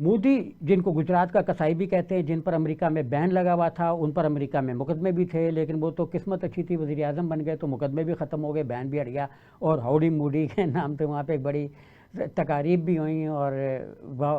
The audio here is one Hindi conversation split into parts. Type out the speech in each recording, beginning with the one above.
मोदी, जिनको गुजरात का कसाई भी कहते हैं, जिन पर अमेरिका में बैन लगा हुआ था, उन पर अमेरिका में मुकदमे भी थे, लेकिन वो तो किस्मत अच्छी थी, वज़ीर आज़म बन गए तो मुकदमे भी ख़त्म हो गए, बैन भी हट गया, और हाउडी मोदी के नाम पे वहाँ पे एक बड़ी तकारीब भी हुई और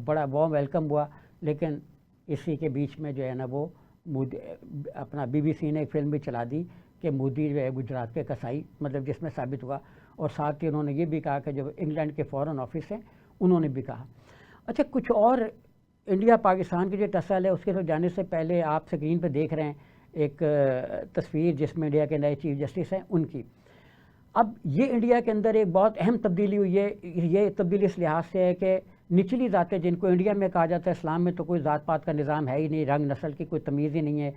बड़ा वार्म वेलकम हुआ। लेकिन इसी के बीच में जो है ना, वो मोदी अपना BBC ने एक फिल्म भी चला दी कि मोदी जो है गुजरात के कसाई, मतलब जिसमें साबित हुआ। और साथ ही उन्होंने ये भी कहा कि जो इंग्लैंड के फॉरेन ऑफिस हैं उन्होंने भी कहा। अच्छा, कुछ और इंडिया पाकिस्तान की जो टसल है उसके तो जाने से पहले आप स्क्रीन पर देख रहे हैं एक तस्वीर जिसमें इंडिया के नए चीफ जस्टिस हैं उनकी। अब ये इंडिया के अंदर एक बहुत अहम तब्दीली हुई है। ये तब्दीली इस लिहाज से है कि निचली ज़ातें, जिनको इंडिया में कहा जाता है, इस्लाम में तो कोई ज़ात पात का निज़ाम है ही नहीं, रंग नस्ल की कोई तमीज़ ही नहीं है।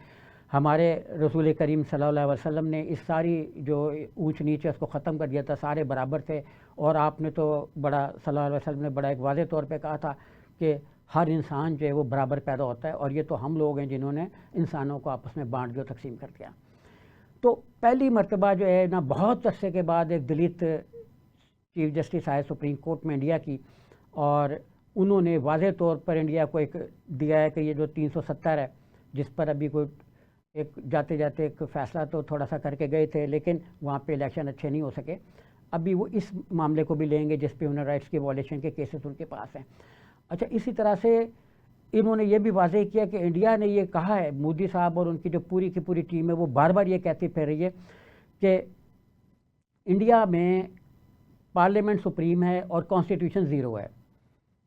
हमारे रसूल करीम सल्लल्लाहु अलैहि वसल्लम ने इस सारी जो ऊंच नीच है उसको ख़त्म कर दिया था, सारे बराबर थे। और आपने तो बड़ा सल्लल्लाहु अलैहि वसल्लम ने बड़ा एक वाज़ेह तौर पे कहा था कि हर इंसान जो है वो बराबर पैदा होता है, और ये तो हम लोग हैं जिन्होंने इंसानों को आपस में बांट दिया, तकसीम कर दिया। तो पहली मरतबा जो है ना, बहुत अरसे के बाद एक दलित चीफ जस्टिस आए सुप्रीम कोर्ट में इंडिया की, और उन्होंने वाज़ेह तौर पर इंडिया को एक दिया है कि ये जो 370 है, जिस पर अभी कोई एक जाते जाते एक फ़ैसला तो थोड़ा सा करके गए थे, लेकिन वहाँ पे इलेक्शन अच्छे नहीं हो सके। अभी वो इस मामले को भी लेंगे जिस पे ह्यूमन राइट्स की वॉयलेशन के केसेस उनके पास हैं। अच्छा, इसी तरह से इन्होंने ये भी वाज़ेह किया कि इंडिया ने ये कहा है, मोदी साहब और उनकी जो पूरी की पूरी टीम है वो बार बार ये कहती फिर रही है कि इंडिया में पार्लियामेंट सुप्रीम है और कॉन्स्टिट्यूशन ज़ीरो है।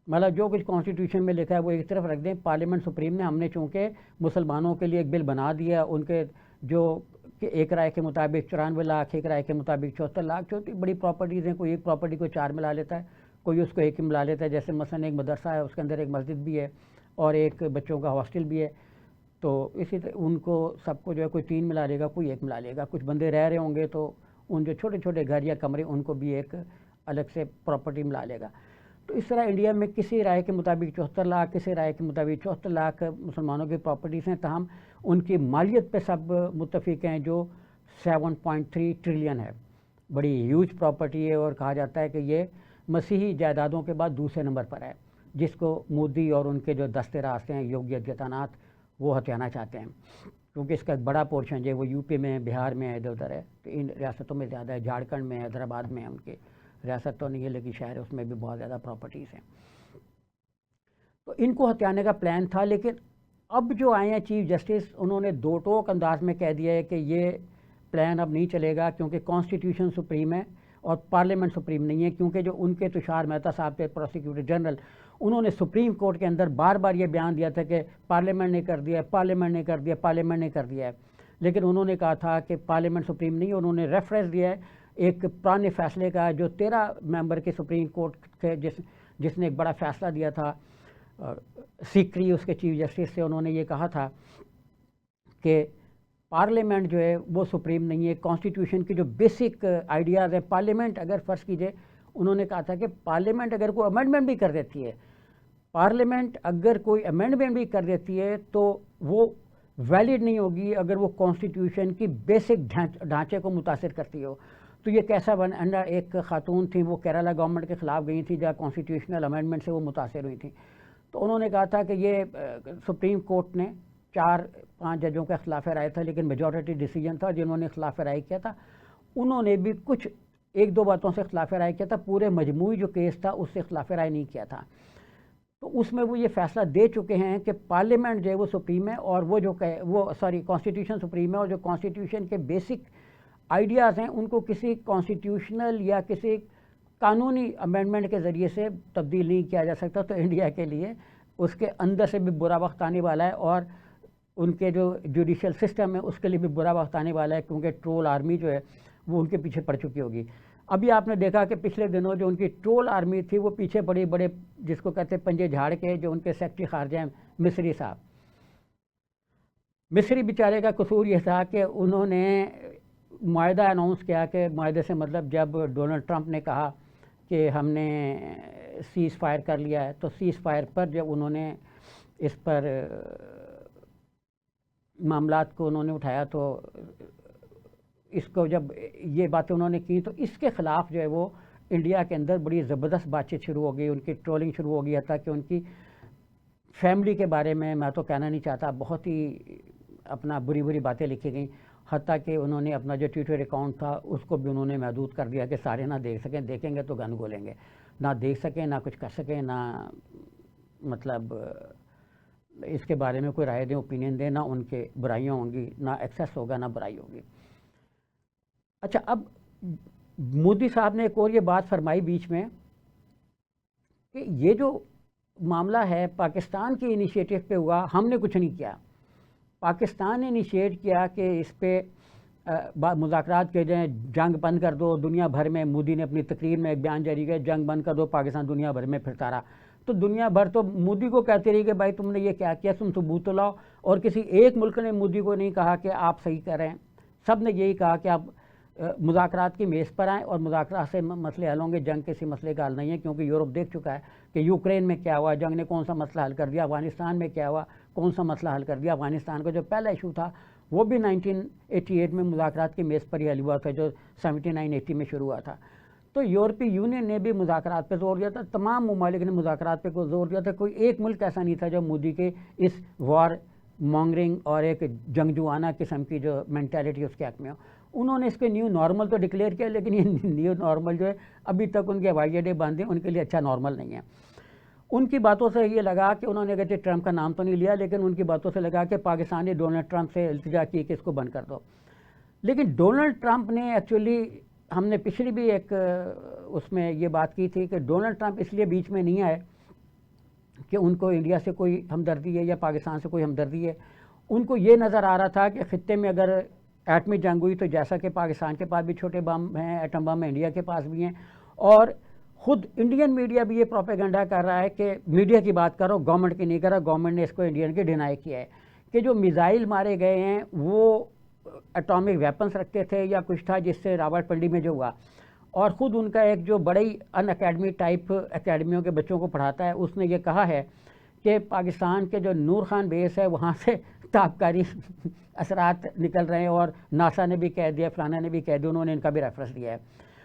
मतलब जो कुछ कॉन्स्टिट्यूशन में लिखा है वो एक तरफ रख दें, पार्लियामेंट सुप्रीम ने, हमने चूँकि मुसलमानों के लिए एक बिल बना दिया, उनके जो कि एक राय के मुताबिक 94 लाख, एक राय के मुताबिक 74 लाख, जो बड़ी प्रॉपर्टीज़ हैं, कोई एक प्रॉपर्टी को 4 मिला लेता है, कोई उसको एक ही मिला लेता है। जैसे मसलन एक मदरसा है, उसके अंदर एक मस्जिद भी है और एक बच्चों का हॉस्टल भी है, तो इसी तरह उनको सबको जो है कोई 3 मिला लेगा, कोई 1 मिला लेगा। कुछ बंदे रह रहे होंगे तो उन जो छोटे छोटे घर या कमरे, उनको भी एक अलग से प्रॉपर्टी मिला लेगा। तो इस तरह इंडिया में किसी राय के मुताबिक 74 लाख, किसी राय के मुताबिक 74 लाख मुसलमानों की प्रॉपर्टीज़ हैं, तमाम उनकी मालियत पे सब मुत्तफिक हैं, जो 7.3 ट्रिलियन है। बड़ी ह्यूज प्रॉपर्टी है, और कहा जाता है कि ये मसीही जायदादों के बाद दूसरे नंबर पर है, जिसको मोदी और उनके जो दस्ते रास्ते हैं योगी आदित्यनाथ, वो हथियाना चाहते हैं, क्योंकि इसका एक बड़ा पोर्शन जो है वो यूपी में, बिहार में, इधर उधर है। तो इन रियासतों में ज़्यादा है, झारखंड में, हैदराबाद में, उनके रियासत तो नहीं है लेकिन शहर है, उसमें भी बहुत ज़्यादा प्रॉपर्टीज़ हैं। तो इनको हथियाने का प्लान था, लेकिन अब जो आए हैं चीफ जस्टिस, उन्होंने दो टोक अंदाज में कह दिया है कि ये प्लान अब नहीं चलेगा, क्योंकि कॉन्स्टिट्यूशन सुप्रीम है और पार्लियामेंट सुप्रीम नहीं है। क्योंकि जो उनके तुषार मेहता साहब थे प्रोसिक्यूटर जनरल, उन्होंने सुप्रीम कोर्ट के अंदर बार बार ये बयान दिया था कि पार्लियामेंट ने कर दिया, पार्लियामेंट ने कर दिया, पार्लियामेंट ने कर दिया है। लेकिन उन्होंने कहा था कि पार्लियामेंट सुप्रीम नहीं। उन्होंने रेफरेंस दिया है एक पुराने फैसले का, जो 13 मेंबर के सुप्रीम कोर्ट के जिसने एक बड़ा फैसला दिया था, सीकरी उसके चीफ जस्टिस से। उन्होंने ये कहा था कि पार्लियामेंट जो है वो सुप्रीम नहीं है। कॉन्स्टिट्यूशन की जो बेसिक आइडियाज़ है, पार्लियामेंट अगर फ़र्ज़ कीजिए, उन्होंने कहा था कि पार्लियामेंट अगर कोई अमेंडमेंट भी कर देती है, पार्लियामेंट अगर कोई अमेंडमेंट भी कर देती है तो वो वैलिड नहीं होगी अगर वो कॉन्स्टिट्यूशन की बेसिक ढांचे को मुतासिर करती हो। तो ये कैसा बना, एक खातून थी, वो केरला गवर्नमेंट के ख़िलाफ़ गई थी जहाँ कॉन्स्टिट्यूशनल अमेंडमेंट से वो मुतासिर हुई थी। तो उन्होंने कहा था कि ये सुप्रीम कोर्ट ने 4-5 जजों का खिलाफ राय था, लेकिन मेजॉरिटी डिसीजन था। जिन्होंने खिलाफ राय किया था उन्होंने भी कुछ 1-2 बातों से खिलाफ राय किया था, पूरे मजमूई जो केस था उससे खिलाफ राय नहीं किया था। तो उसमें वो ये फैसला दे चुके हैं कि पार्लियामेंट जो है वो सुप्रीम है, और कॉन्स्टिट्यूशन सुप्रीम है, और जो कॉन्स्टिट्यूशन के बेसिक आइडियाज़ हैं उनको किसी कॉन्स्टिट्यूशनल या किसी कानूनी अमेंडमेंट के ज़रिए से तब्दील नहीं किया जा सकता। तो इंडिया के लिए उसके अंदर से भी बुरा वक्त आने वाला है, और उनके जो जुडिशल सिस्टम है उसके लिए भी बुरा वक्त आने वाला है, क्योंकि ट्रोल आर्मी जो है वो उनके पीछे पड़ चुकी होगी। अभी आपने देखा कि पिछले दिनों जो उनकी ट्रोल आर्मी थी वो पीछे बड़े बड़े, जिसको कहते हैं पंजे झाड़ के, जो उनके सेक्रेटरी खारजा हैं मिस्री साहब, मिस्री बेचारे का कसूर यह था कि उन्होंने मुआहदा अनाउंस किया, कि मुआहदे से मतलब जब डोनाल्ड ट्रंप ने कहा कि हमने सीज़ फायर कर लिया है, तो सीज़ फायर पर जब उन्होंने इस पर मामलात को उन्होंने उठाया, तो इसको जब ये बातें उन्होंने की तो इसके ख़िलाफ़ जो है वो इंडिया के अंदर बड़ी ज़बरदस्त बातचीत शुरू हो गई, उनकी ट्रोलिंग शुरू हो गई, था कि उनकी फैमिली के बारे में मैं तो कहना नहीं चाहता, बहुत ही अपना बुरी बुरी बातें लिखी गई। हत्ता कि उन्होंने अपना जो ट्विटर अकाउंट था उसको भी उन्होंने महदूद कर दिया कि सारे ना देख सकें, देखेंगे तो गन गोलेंगे, ना देख सकें, ना कुछ कर सकें, ना मतलब इसके बारे में कोई राय दें, ओपिनियन दें, ना उनके बुराइयाँ होंगी, ना एक्सेस होगा, ना बुराई होगी। अच्छा, अब मोदी साहब ने एक और ये बात फरमाई बीच में कि ये जो मामला है पाकिस्तान के इनिशिएटिव पे हुआ, हमने कुछ नहीं किया। पाकिस्तान ने इनिशिएट किया कि इस पर मुज़ाकरात किए जाएँ, जंग बंद कर दो दुनिया भर में। मोदी ने अपनी तकरीर में एक बयान जारी किया, जंग बंद कर दो, पाकिस्तान दुनिया भर में फिरता रहा। तो दुनिया भर तो मोदी को कहती रही कि भाई तुमने ये क्या किया, तुम सबूत तो लाओ। और किसी एक मुल्क ने मोदी को नहीं कहा कि आप सही कर रहे हैं, सब ने यही कहा कि आप मुज़ाकरात की मेज़ पर आएँ और मुज़ाकरात से मसले हल होंगे, जंग किसी मसले का हल नहीं है। क्योंकि यूरोप देख चुका है कि यूक्रेन में क्या हुआ, जंग ने कौन सा मसला हल कर दिया, अफ़गानिस्तान में क्या हुआ, कौन सा मसला हल कर दिया। अफ़गानिस्तान का जो पहला इशू था वो भी 1988 में मुज़ाकरात की मेज़ पर ही हल हुआ था, जो 79-80 में शुरू हुआ था। तो यूरोपीय यूनियन ने भी मुज़ाकरात पे जोर दिया था, तमाम ममालिक ने मुज़ाकरात पे को जोर दिया था। कोई एक मुल्क ऐसा नहीं था जो मोदी के इस वॉर मॉन्गरिंग और एक जंगजुआना किस्म की जो मेंटालिटी उसके हक में हो। उन्होंने इसके न्यू नॉर्मल तो डिक्लेयर किया, लेकिन ये न्यू नॉर्मल जो है अभी तक उनके हवाई अड्डे बंद हैं, उनके लिए अच्छा नॉर्मल नहीं है। उनकी बातों से ये लगा कि उन्होंने कहते ट्रंप का नाम तो नहीं लिया, लेकिन उनकी बातों से लगा कि पाकिस्तान ने डोनाल्ड ट्रंप से इल्तिजा की कि इसको बंद कर दो। लेकिन डोनाल्ड ट्रंप ने एक्चुअली, हमने पिछली भी एक उसमें ये बात की थी कि डोनाल्ड ट्रंप इसलिए बीच में नहीं आए कि उनको इंडिया से कोई हमदर्दी है या पाकिस्तान से कोई हमदर्दी है। उनको ये नज़र आ रहा था कि ख़ित्ते में अगर एटमी जंग हुई तो जैसा कि पाकिस्तान के पास भी छोटे बम हैं, एटम बम इंडिया के पास भी हैं, और ख़ुद इंडियन मीडिया भी ये प्रोपेगेंडा कर रहा है कि मीडिया की बात करो, गवर्नमेंट की नहीं कर रहा। गवर्नमेंट ने इसको इंडियन के डिनाई किया है कि जो मिसाइल मारे गए हैं वो एटॉमिक वेपन्स रखते थे या कुछ था जिससे रावलपिंडी में जो हुआ। और ख़ुद उनका एक जो बड़ी अन अकेडमी टाइप अकेडमियों के बच्चों को पढ़ाता है, उसने ये कहा है कि पाकिस्तान के जो नूर खान बेस है वहाँ से ताबकारी असरात निकल रहे हैं, और नासा ने भी कह दिया, फलाना ने भी कह दिया, उन्होंने इनका भी रेफरेंस दिया है।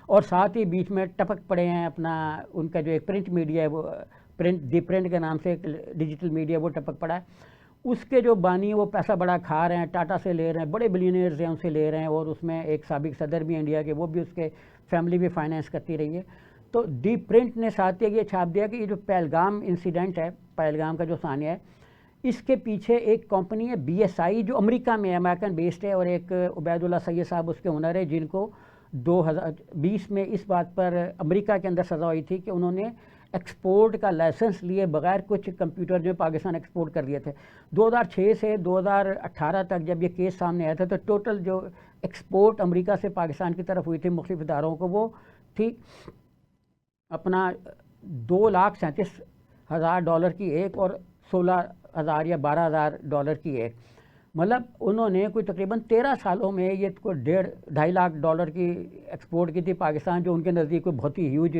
और साथ ही बीच में टपक पड़े हैं अपना उनका जो एक प्रिंट मीडिया है, वो दी प्रिंट के नाम से एक डिजिटल मीडिया वो टपक पड़ा है। उसके जो बानी वो पैसा बड़ा खा रहे हैं, टाटा से ले रहे हैं, बड़े बिलियनियर्स हैं उनसे ले रहे हैं, और उसमें एक साबिक सदर भी इंडिया के, वो भी उसके फैमिली भी फाइनेंस करती रही है। तो डी प्रिंट ने साथ ही ये छाप दिया कि ये जो पहलगाम इंसिडेंट है, पहलगाम का जो सानिया है, इसके पीछे एक कंपनी है BSI जो अमेरिका में अमेरिकन बेस्ड है, और एक उबैदुल्ला सैयद साहब उसके ओनर है, जिनको 2020 में इस बात पर अमेरिका के अंदर सज़ा हुई थी कि उन्होंने एक्सपोर्ट का लाइसेंस लिए बगैर कुछ कंप्यूटर जो पाकिस्तान एक्सपोर्ट कर दिए थे। 2006 से 2018 तक जब ये केस सामने आया था तो टोटल जो एक्सपोर्ट अमेरिका से पाकिस्तान की तरफ हुई थी मुख्तलिफ इदारों को, वो थी अपना $2,37,000 की एक, और 16,000 या 12,000 डॉलर की एक। मतलब उन्होंने कोई तकरीबन 13 सालों में ये कोई $1.5 लाख की एक्सपोर्ट की थी पाकिस्तान, जो उनके नज़दीक कोई बहुत ही ह्यूज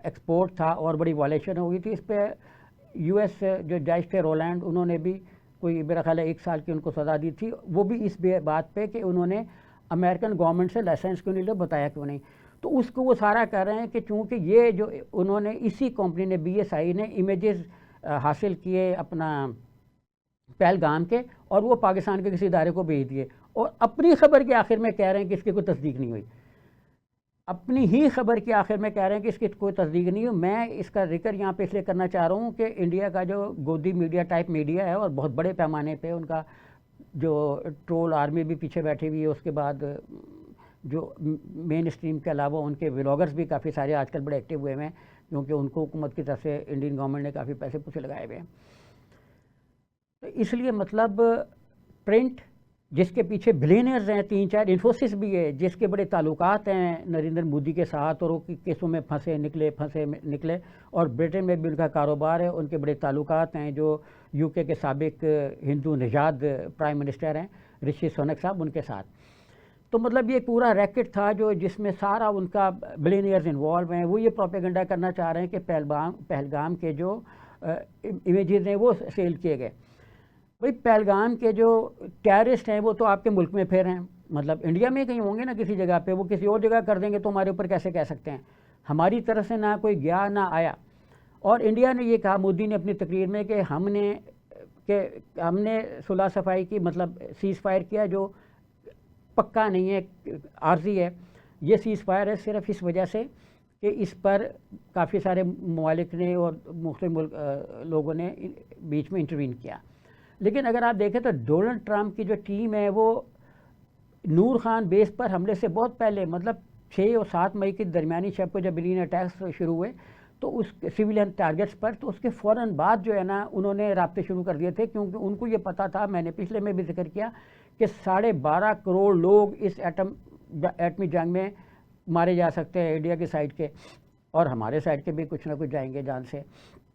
एक्सपोर्ट था, और बड़ी वायलेशन हो गई थी। इस पर US जो जज थे रोलैंड, उन्होंने भी कोई मेरा ख्याल है 1 साल की उनको सज़ा दी थी, वो भी इस बात पे कि उन्होंने अमेरिकन गवर्नमेंट से लाइसेंस क्यों नहीं लिया, बताया क्यों नहीं। तो उसको वो सारा कर रहे हैं कि चूँकि ये जो उन्होंने इसी कंपनी ने BSI ने इमेजेस हासिल किए अपना पहलगाम के, और वो पाकिस्तान के किसी इदारे को भेज दिए, और अपनी खबर के आखिर में कह रहे हैं कि इसकी कोई तस्दीक नहीं हुई। अपनी ही खबर के आखिर में कह रहे हैं कि इसकी कोई तस्दीक नहीं हुई। मैं इसका जिक्र यहाँ पे इसलिए करना चाह रहा हूँ कि इंडिया का जो गोदी मीडिया टाइप मीडिया है, और बहुत बड़े पैमाने पे उनका जो ट्रोल आर्मी भी पीछे बैठी हुई है, उसके बाद जो मेन स्ट्रीम के अलावा उनके व्लॉगर्स भी काफ़ी सारे आजकल बड़े एक्टिव हुए हैं, क्योंकि उनको हुकूमत की तरफ से इंडियन गवर्नमेंट ने काफ़ी पैसे पूछे लगाए हुए हैं। तो इसलिए मतलब प्रिंट जिसके पीछे बिलियनियर्स हैं 3-4, इन्फोसिस भी है जिसके बड़े ताल्लुकात हैं नरेंद्र मोदी के साथ, और वो केसों में फंसे निकले, और ब्रिटेन में भी उनका कारोबार है, उनके बड़े ताल्लुकात हैं। जो UK के साबिक हिंदू निजाद प्राइम मिनिस्टर हैं ऋषि सुनक साहब, उनके साथ। तो मतलब ये पूरा रैकेट था जो जिसमें सारा उनका बिलियनियर्स इन्वॉल्व हैं। वो ये प्रोपेगेंडा करना चाह रहे हैं कि पहलगाम के जो इमेजेस हैं वो सेल किए गए। भाई पहलगाम के जो टेररिस्ट हैं वो तो आपके मुल्क में फिर हैं, मतलब इंडिया में कहीं होंगे ना किसी जगह पे, वो किसी और जगह कर देंगे तो हमारे ऊपर कैसे कह सकते हैं। हमारी तरफ से ना कोई गया ना आया, और इंडिया ने ये कहा, मोदी ने अपनी तकरीर में, कि हमने सुलह सफाई की, मतलब सीज़ फायर किया, जो पक्का नहीं है, आर्जी है। ये सीज़ फायर है सिर्फ इस वजह से कि इस पर काफ़ी सारे ममालिक ने और मुख्तलिफ लोगों ने बीच में इंटरवीन किया। लेकिन अगर आप देखें तो डोनाल्ड ट्रंप की जो टीम है वो नूर खान बेस पर हमले से बहुत पहले, मतलब 6 और 7 मई के दरमियानी शब को जब बिलियन अटैक्स शुरू हुए तो उस सिविलियन टारगेट्स पर, तो उसके फ़ौरन बाद जो है ना उन्होंने राब्ते शुरू कर दिए थे, क्योंकि उनको ये पता था, मैंने पिछले में भी जिक्र किया, कि 12.5 करोड़ लोग इस एटमी जंग में मारे जा सकते हैं इंडिया की साइड के, और हमारे साइड के भी कुछ ना कुछ जाएंगे जान से।